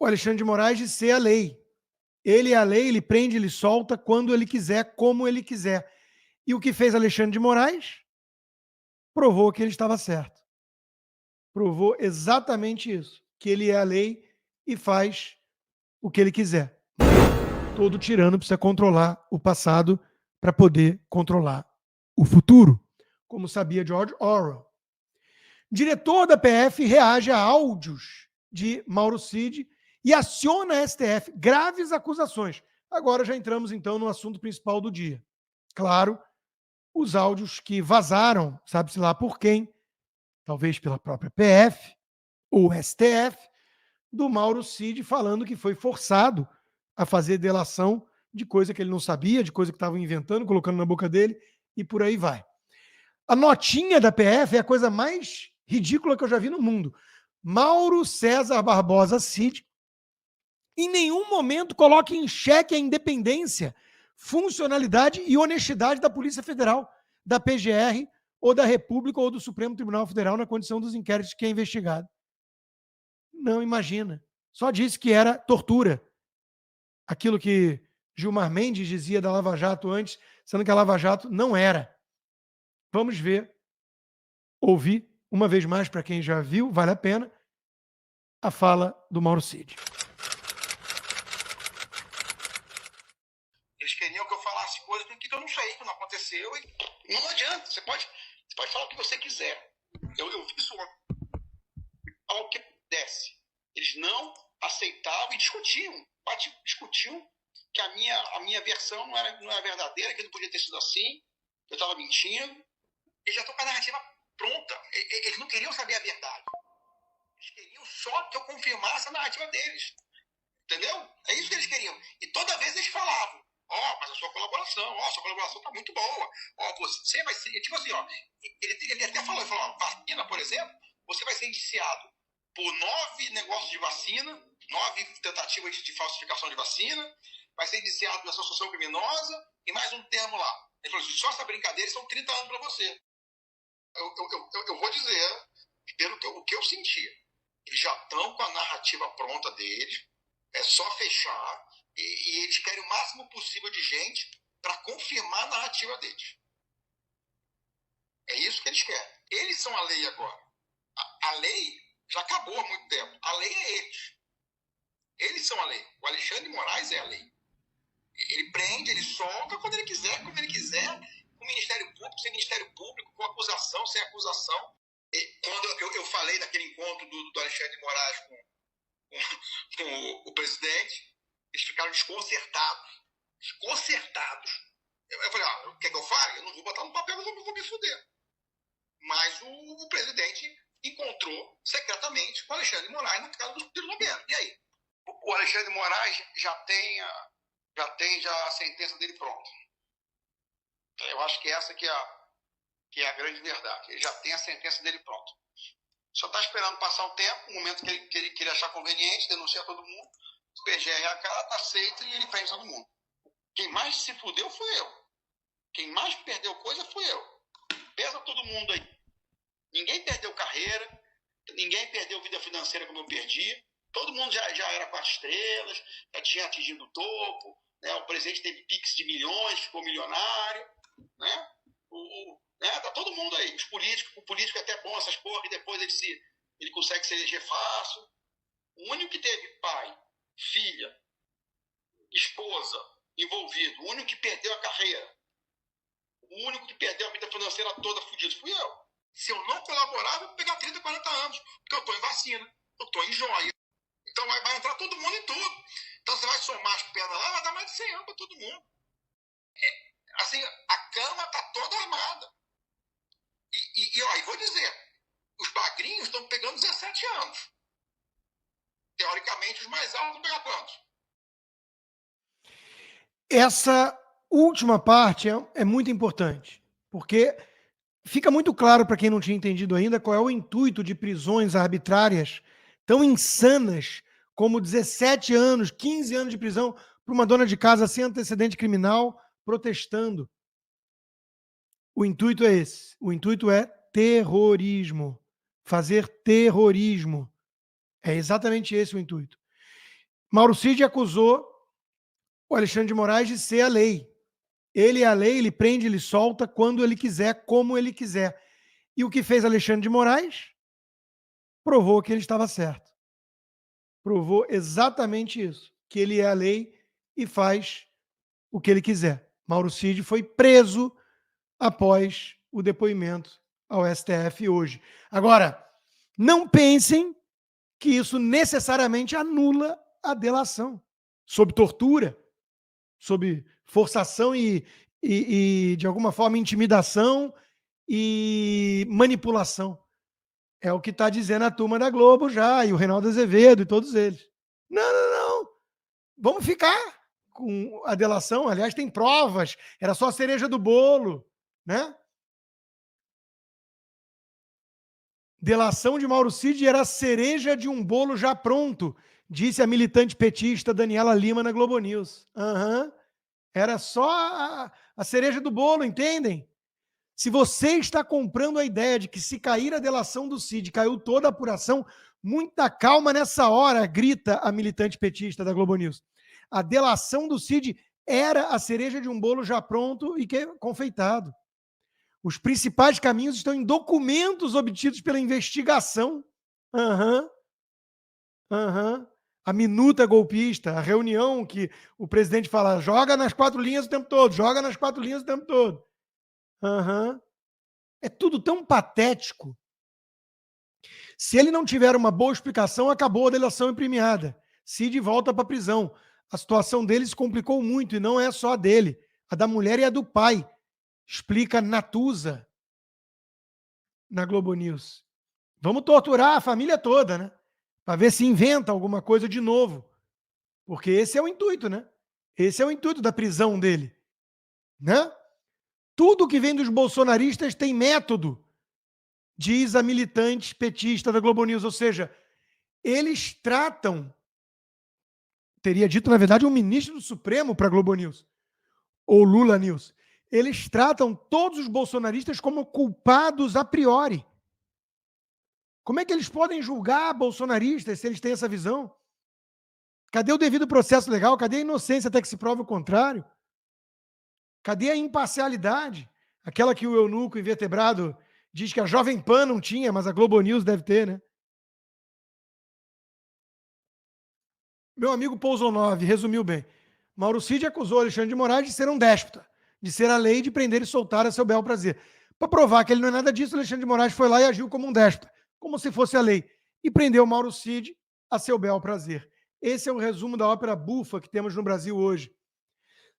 o Alexandre de Moraes de ser a lei. Ele é a lei, ele prende, ele solta quando ele quiser, como ele quiser. E o que fez Alexandre de Moraes? Provou que ele estava certo. Provou exatamente isso, que ele é a lei e faz o que ele quiser. Todo tirano precisa controlar o passado para poder controlar o futuro, como sabia George Orwell. Diretor da PF reage a áudios de Mauro Cid e aciona a STF. Graves acusações. Agora já entramos, então, no assunto principal do dia. Claro, os áudios que vazaram, sabe-se lá por quem, talvez pela própria PF ou STF, do Mauro Cid falando que foi forçado a fazer delação de coisa que ele não sabia, de coisa que estavam inventando, colocando na boca dele, e por aí vai. A notinha da PF é a coisa mais ridícula que eu já vi no mundo. Mauro César Barbosa Cid em nenhum momento coloca em xeque a independência, funcionalidade e honestidade da Polícia Federal, da PGR, ou da República, ou do Supremo Tribunal Federal na condição dos inquéritos que é investigado. Não, imagina. Só disse que era tortura. Aquilo que Gilmar Mendes dizia da Lava Jato antes, sendo que a Lava Jato não era. Vamos ver, ouvir, uma vez mais, para quem já viu, vale a pena, a fala do Mauro Cid. Eles queriam que eu falasse coisas que eu não sei, que não aconteceu, e não adianta. Você pode falar o que você quiser. Eu vi isso ontem. Falar o que pudesse. Eles não aceitavam e discutiam que a minha versão não era verdadeira, que não podia ter sido assim, que eu estava mentindo. Eles já estão com a narrativa pronta. Eles não queriam saber a verdade. Eles queriam só que eu confirmasse a narrativa deles. Entendeu? É isso que eles queriam. E toda vez eles falavam: mas a sua colaboração tá muito boa. Você vai ser... Tipo assim, ele até falou, vacina, por exemplo, você vai ser indiciado por 9 negócios de vacina, 9 tentativas de falsificação de vacina, vai ser indiciado por associação criminosa e mais um termo lá. Ele falou assim: só essa brincadeira são 30 anos para você. Eu vou dizer, pelo o que eu senti. Eles já estão com a narrativa pronta deles, é só fechar, e eles querem o máximo possível de gente para confirmar a narrativa deles. É isso que eles querem. Eles são a lei agora. A lei já acabou há muito tempo. A lei é eles. Eles são a lei. O Alexandre de Moraes é a lei. Ele prende, ele solta quando ele quiser, como ele quiser, com o Ministério Público, sem Ministério Público, com acusação, sem acusação. E quando eu falei daquele encontro do Alexandre de Moraes com o presidente, eles ficaram desconcertados. Eu falei: quer que eu fale? Eu não vou botar no papel, eu vou me fuder. Mas o presidente encontrou secretamente com o Alexandre de Moraes na casa do Ciro Nogueira. E aí? O Alexandre de Moraes já tem a sentença dele pronta. Eu acho que essa que é a grande verdade. Ele já tem a sentença dele pronta. Só está esperando passar o tempo, o momento que ele achar conveniente, denuncia todo mundo, o PGR acata, aceita e ele prende todo mundo. Quem mais se fudeu fui eu. Quem mais perdeu coisa fui eu. Pesa todo mundo aí. Ninguém perdeu carreira, ninguém perdeu vida financeira como eu perdi. Todo mundo já era 4 estrelas, já tinha atingido o topo, né? O presidente teve pix de milhões, ficou milionário, né? Tá todo mundo aí. O político é até bom essas porra, que depois ele consegue se eleger fácil. O único que teve pai, filha, esposa envolvido, o único que perdeu a carreira, o único que perdeu a vida financeira toda fudido fui eu. Se eu não colaborar, eu vou pegar 30, 40 anos, porque eu estou em vacina, eu estou em joia. Então vai entrar todo mundo em tudo. Então você vai somar as pernas lá, vai dar mais de 100 anos para todo mundo. Assim, a cama está toda armada. E vou dizer, os bagrinhos estão pegando 17 anos. Teoricamente, os mais altos vão pegar quantos? Essa última parte é muito importante, porque fica muito claro para quem não tinha entendido ainda qual é o intuito de prisões arbitrárias tão insanas como 17 anos, 15 anos de prisão para uma dona de casa sem antecedente criminal protestando. O intuito é esse. O intuito é terrorismo. Fazer terrorismo. É exatamente esse o intuito. Mauro Cid acusou o Alexandre de Moraes de ser a lei. Ele é a lei, ele prende, ele solta quando ele quiser, como ele quiser. E o que fez Alexandre de Moraes? Provou que ele estava certo. Provou exatamente isso, que ele é a lei e faz o que ele quiser. Mauro Cid foi preso após o depoimento ao STF hoje. Agora, não pensem que isso necessariamente anula a delação, sob tortura, sob forçação e de alguma forma, intimidação e manipulação. É o que está dizendo a turma da Globo já, e o Reinaldo Azevedo e todos eles. Não, não, não. Vamos ficar com a delação. Aliás, tem provas. Era só a cereja do bolo, né? Delação de Mauro Cid era a cereja de um bolo já pronto, disse a militante petista Daniela Lima na Globo News. Uhum. Era só a cereja do bolo, entendem? Se você está comprando a ideia de que se cair a delação do Cid, caiu toda a apuração, muita calma nessa hora, grita a militante petista da Globo News. A delação do Cid era a cereja de um bolo já pronto e confeitado. Os principais caminhos estão em documentos obtidos pela investigação. A minuta golpista, a reunião que o presidente fala, joga nas 4 linhas o tempo todo, joga nas 4 linhas o tempo todo. É tudo tão patético. Se ele não tiver uma boa explicação, acabou a delação imprimiada. Cid volta para a prisão. A situação dele se complicou muito, e não é só a dele. A da mulher e a do pai. Explica Natuza na Globo News. Vamos torturar a família toda, né? Para ver se inventa alguma coisa de novo. Porque esse é o intuito, né? Esse é o intuito da prisão dele. Né? Tudo que vem dos bolsonaristas tem método, diz a militante petista da Globo News. Ou seja, eles tratam, teria dito, na verdade, um ministro do Supremo para a Globo News, ou Lula News. Eles tratam todos os bolsonaristas como culpados a priori. Como é que eles podem julgar bolsonaristas se eles têm essa visão? Cadê o devido processo legal? Cadê a inocência até que se prove o contrário? Cadê a imparcialidade? Aquela que o eunuco invertebrado diz que a Jovem Pan não tinha, mas a Globo News deve ter, né? Meu amigo Pouzonov resumiu bem. Mauro Cid acusou Alexandre de Moraes de ser um déspota, de ser a lei de prender e soltar a seu bel prazer. Para provar que ele não é nada disso, Alexandre de Moraes foi lá e agiu como um déspota, como se fosse a lei, e prendeu Mauro Cid a seu bel prazer. Esse é o resumo da ópera bufa que temos no Brasil hoje.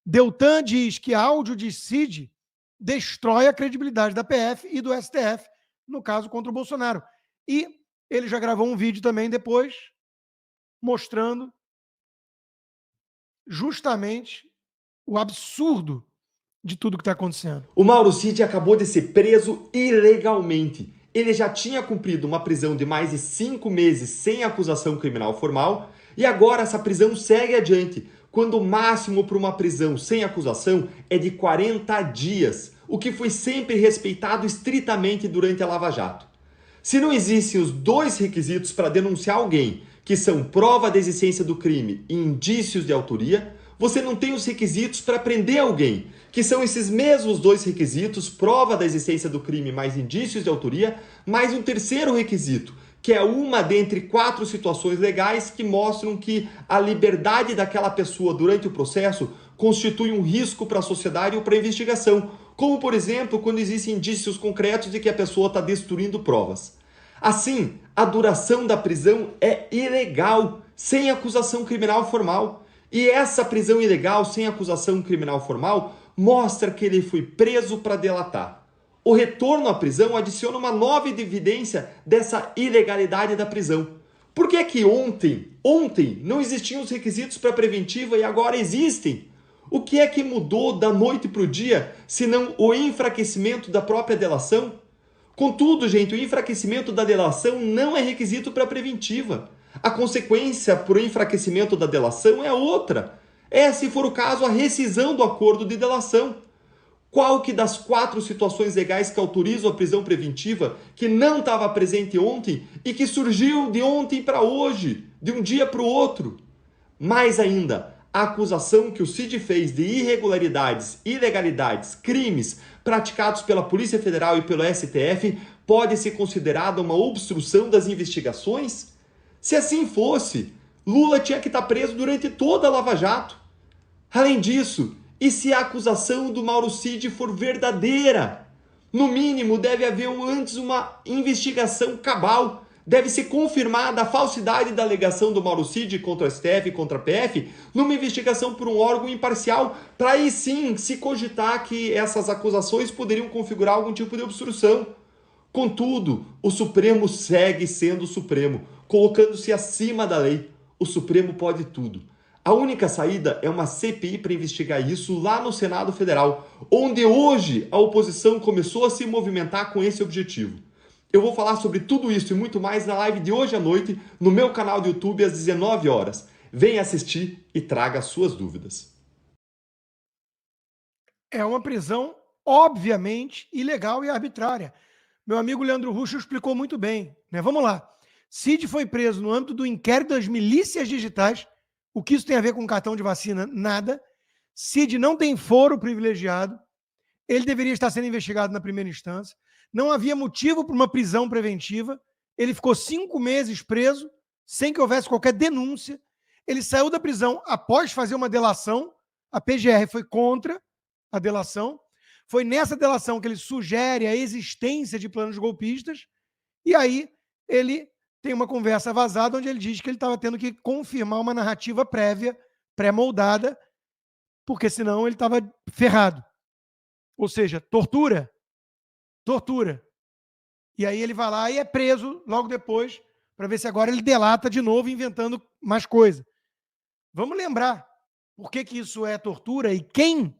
Deltan diz que áudio de Cid destrói a credibilidade da PF e do STF, no caso contra o Bolsonaro. E ele já gravou um vídeo também depois, mostrando justamente o absurdo de tudo que está acontecendo. O Mauro Cid acabou de ser preso ilegalmente. Ele já tinha cumprido uma prisão de mais de 5 meses sem acusação criminal formal e agora essa prisão segue adiante, quando o máximo para uma prisão sem acusação é de 40 dias, o que foi sempre respeitado estritamente durante a Lava Jato. Se não existem os 2 requisitos para denunciar alguém, que são prova da existência do crime e indícios de autoria, você não tem os requisitos para prender alguém, que são esses mesmos 2 requisitos, prova da existência do crime mais indícios de autoria, mais um terceiro requisito, que é uma dentre 4 situações legais que mostram que a liberdade daquela pessoa durante o processo constitui um risco para a sociedade ou para a investigação, como, por exemplo, quando existem indícios concretos de que a pessoa está destruindo provas. Assim, a duração da prisão é ilegal, sem acusação criminal formal. E essa prisão ilegal, sem acusação criminal formal, mostra que ele foi preso para delatar. O retorno à prisão adiciona uma nova evidência dessa ilegalidade da prisão. Por que é que ontem não existiam os requisitos para preventiva e agora existem? O que é que mudou da noite para o dia, senão o enfraquecimento da própria delação? Contudo, gente, o enfraquecimento da delação não é requisito para preventiva. A consequência para o enfraquecimento da delação é outra. É, se for o caso, a rescisão do acordo de delação. Qual que das 4 situações legais que autorizam a prisão preventiva que não estava presente ontem e que surgiu de ontem para hoje, de um dia para o outro? Mais ainda, a acusação que o Cid fez de irregularidades, ilegalidades, crimes praticados pela Polícia Federal e pelo STF pode ser considerada uma obstrução das investigações? Se assim fosse, Lula tinha que estar preso durante toda a Lava Jato. Além disso, e se a acusação do Mauro Cid for verdadeira? No mínimo, deve haver antes uma investigação cabal. Deve ser confirmada a falsidade da alegação do Mauro Cid contra o STF e contra a PF numa investigação por um órgão imparcial, para aí sim se cogitar que essas acusações poderiam configurar algum tipo de obstrução. Contudo, o Supremo segue sendo o Supremo, colocando-se acima da lei. O Supremo pode tudo. A única saída é uma CPI para investigar isso lá no Senado Federal, onde hoje a oposição começou a se movimentar com esse objetivo. Eu vou falar sobre tudo isso e muito mais na live de hoje à noite no meu canal do YouTube às 19 horas. Venha assistir e traga as suas dúvidas. É uma prisão, obviamente, ilegal e arbitrária. Meu amigo Leandro Russo explicou muito bem, né? Vamos lá. Cid foi preso no âmbito do inquérito das milícias digitais. O que isso tem a ver com cartão de vacina? Nada. Cid não tem foro privilegiado. Ele deveria estar sendo investigado na primeira instância. Não havia motivo para uma prisão preventiva. Ele ficou 5 meses preso, sem que houvesse qualquer denúncia. Ele saiu da prisão após fazer uma delação. A PGR foi contra a delação. Foi nessa delação que ele sugere a existência de planos golpistas. E aí ele tem uma conversa vazada onde ele diz que ele estava tendo que confirmar uma narrativa prévia, pré-moldada, porque senão ele estava ferrado. Ou seja, tortura. Tortura. E aí ele vai lá e é preso logo depois, para ver se agora ele delata de novo, inventando mais coisa. Vamos lembrar por que isso é tortura e quem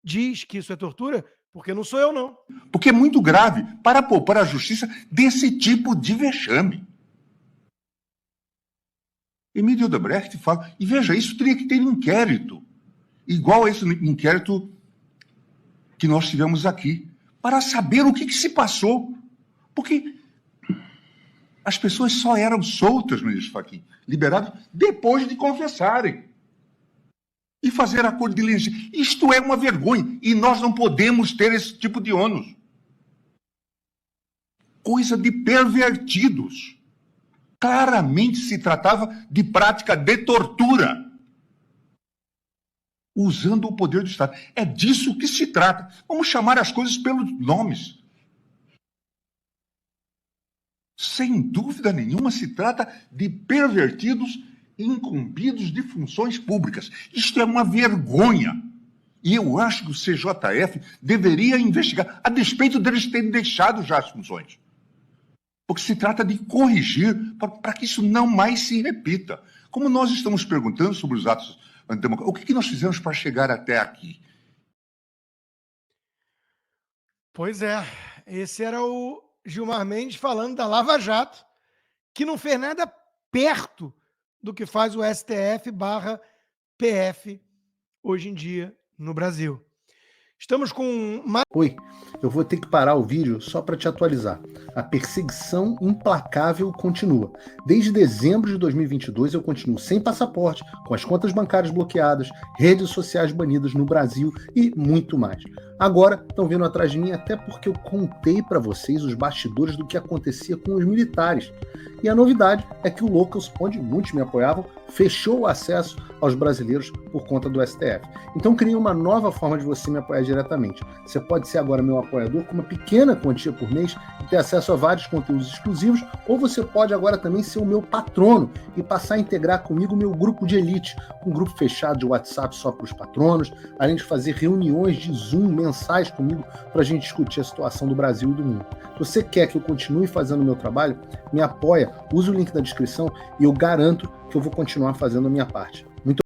diz que isso é tortura, porque não sou eu, não. Porque é muito grave para poupar a justiça desse tipo de vexame. Emílio Odebrecht fala, e veja, isso teria que ter um inquérito, igual a esse inquérito que nós tivemos aqui, para saber o que se passou. Porque as pessoas só eram soltas, ministro Fachin, liberadas depois de confessarem. E fazer acordo de leniência. Isto é uma vergonha. E nós não podemos ter esse tipo de ônus. Coisa de pervertidos. Claramente se tratava de prática de tortura. Usando o poder do Estado. É disso que se trata. Vamos chamar as coisas pelos nomes. Sem dúvida nenhuma, se trata de pervertidos incumbidos de funções públicas. Isto é uma vergonha. E eu acho que o CJF deveria investigar, a despeito deles terem deixado já as funções. Porque se trata de corrigir para que isso não mais se repita. Como nós estamos perguntando sobre os atos antidemocráticos, o que nós fizemos para chegar até aqui? Pois é, esse era o Gilmar Mendes falando da Lava Jato, que não fez nada perto do que faz o STF/PF hoje em dia no Brasil. Estamos com mais... Oi, eu vou ter que parar o vídeo só para te atualizar. A perseguição implacável continua. Desde dezembro de 2022 eu continuo sem passaporte, com as contas bancárias bloqueadas, redes sociais banidas no Brasil e muito mais. Agora estão vindo atrás de mim até porque eu contei para vocês os bastidores do que acontecia com os militares. E a novidade é que o Locals, onde muitos me apoiavam, fechou o acesso aos brasileiros por conta do STF. Então criei uma nova forma de você me apoiar diretamente. Você pode ser agora meu apoiador com uma pequena quantia por mês e ter acesso a vários conteúdos exclusivos, ou você pode agora também ser o meu patrono e passar a integrar comigo o meu grupo de elite, um grupo fechado de WhatsApp só para os patronos, além de fazer reuniões de Zoom mensais comigo para a gente discutir a situação do Brasil e do mundo. Se você quer que eu continue fazendo o meu trabalho, me apoia, use o link da descrição e eu garanto que eu vou continuar fazendo a minha parte.